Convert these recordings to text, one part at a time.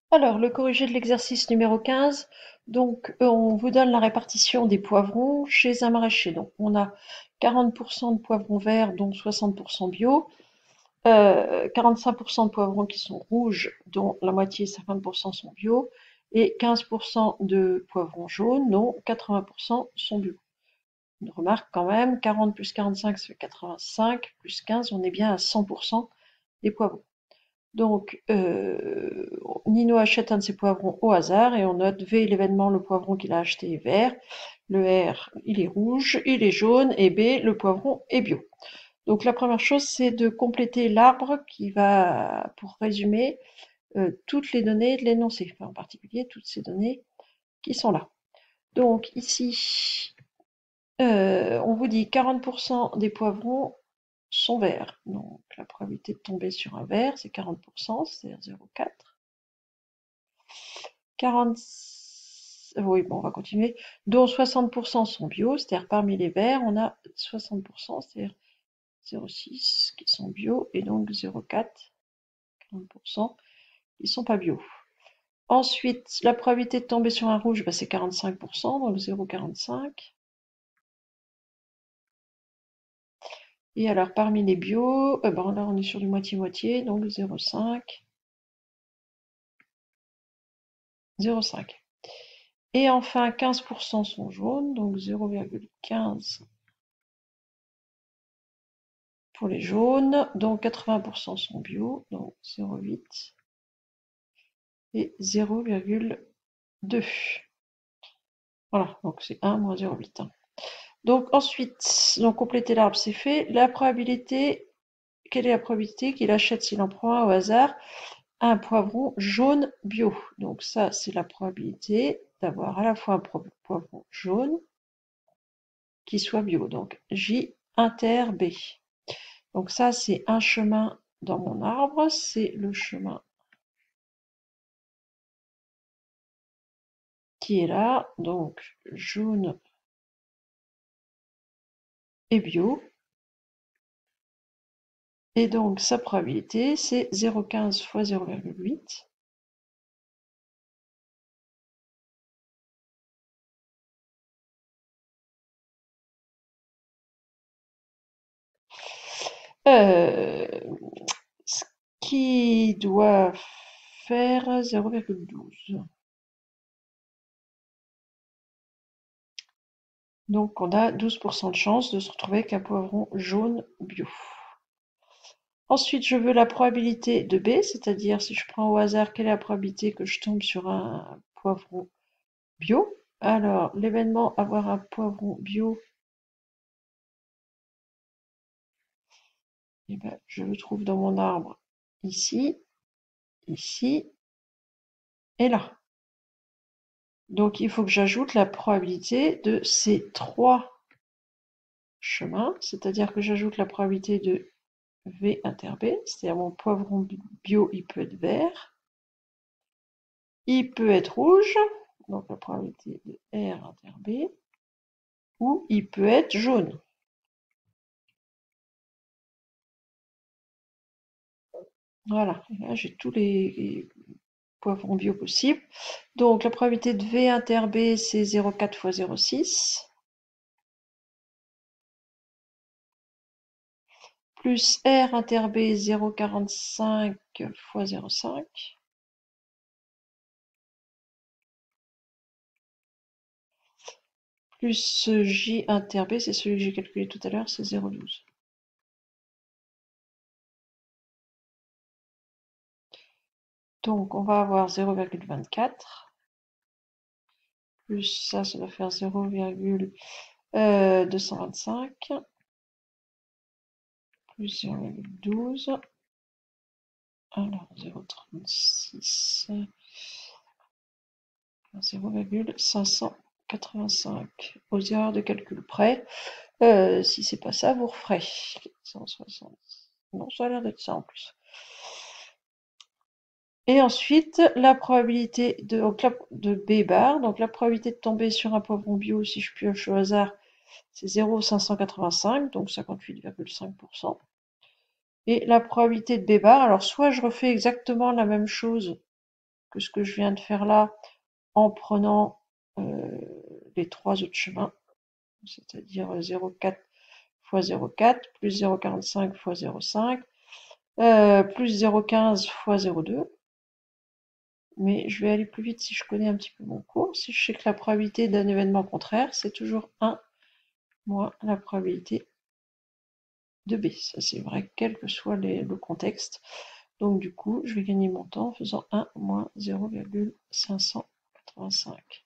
Alors, le corrigé de l'exercice numéro 15, donc on vous donne la répartition des poivrons chez un maraîcher. Donc on a 40% de poivrons verts, dont 60% bio, 45% de poivrons qui sont rouges, dont la moitié, 50% sont bio, et 15% de poivrons jaunes, dont 80% sont bio. Une remarque quand même, 40 plus 45, ça fait 85, plus 15, on est bien à 100% des poivrons. Donc, Nino achète un de ses poivrons au hasard et on note V, l'événement, le poivron qu'il a acheté est vert, le R, il est rouge, il est jaune, et B, le poivron est bio. Donc la première chose, c'est de compléter l'arbre qui va, pour résumer, toutes les données de l'énoncé, enfin, en particulier toutes ces données qui sont là. Donc ici, on vous dit 40% des poivrons sont verts. Donc la probabilité de tomber sur un vert, c'est 40%, c'est-à-dire 0,4. 40, oui, bon, on va continuer, dont 60% sont bio, c'est-à-dire parmi les verts, on a 60%, c'est-à-dire 0,6 qui sont bio, et donc 0,4, 40% qui sont pas bio. Ensuite, la probabilité de tomber sur un rouge, bah, c'est 45%, donc 0,45. Et alors, parmi les bio, ben là, on est sur du moitié-moitié, donc 0,5, 0,5. Et enfin, 15% sont jaunes, donc 0,15 pour les jaunes, donc 80% sont bio, donc 0,8 et 0,2. Voilà, donc c'est 1 moins 0,8. Donc ensuite, donc compléter l'arbre, c'est fait. La probabilité, quelle est la probabilité qu'il achète, s'il en prend un au hasard, un poivron jaune bio? Donc ça, c'est la probabilité d'avoir à la fois un poivron jaune qui soit bio. Donc J inter B. Donc ça, c'est un chemin dans mon arbre, c'est le chemin qui est là, donc jaune et bio. Et donc sa probabilité, c'est 0,15 fois 0,8. Ce qui doit faire 0,12. Donc on a 12% de chance de se retrouver avec un poivron jaune bio. Ensuite, je veux la probabilité de B, c'est-à-dire si je prends au hasard, quelle est la probabilité que je tombe sur un poivron bio? Alors, l'événement avoir un poivron bio, eh ben, je le trouve dans mon arbre ici, ici et là. Donc, il faut que j'ajoute la probabilité de ces trois chemins, c'est-à-dire que j'ajoute la probabilité de V inter B, c'est-à-dire mon poivron bio, il peut être vert, il peut être rouge, donc la probabilité de R inter B, ou il peut être jaune. Voilà, et là j'ai tous les poivrons bio possibles. Donc la probabilité de V inter B, c'est 0,4 fois 0,6, plus R inter B, 0,45 fois 0,5, plus J inter B, c'est celui que j'ai calculé tout à l'heure, c'est 0,12. Donc on va avoir 0,24, plus ça doit faire 0,225, plus 0,12, alors 0,36, 0,585. Aux erreurs de calcul près, si c'est pas ça, vous referez. 160. Non, ça a l'air d'être ça en plus. Et ensuite, la probabilité de B bar, donc la probabilité de tomber sur un poivron bio, si je pioche au hasard, c'est 0,585, donc 58,5%. Et la probabilité de B bar, alors soit je refais exactement la même chose que ce que je viens de faire là en prenant les trois autres chemins, c'est-à-dire 0,4 fois 0,4 plus 0,45 fois 0,5 plus 0,15 fois 0,2. Mais je vais aller plus vite si je connais un petit peu mon cours. Si je sais que la probabilité d'un événement contraire, c'est toujours 1 moins la probabilité de B. Ça, c'est vrai, quel que soit le contexte. Donc, du coup, je vais gagner mon temps en faisant 1 moins 0,585.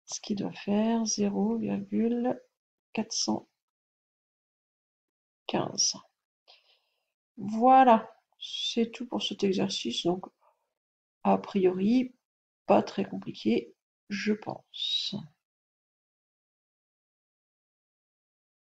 Ce qui doit faire 0,415. Voilà, c'est tout pour cet exercice. Donc, a priori, pas très compliqué, je pense.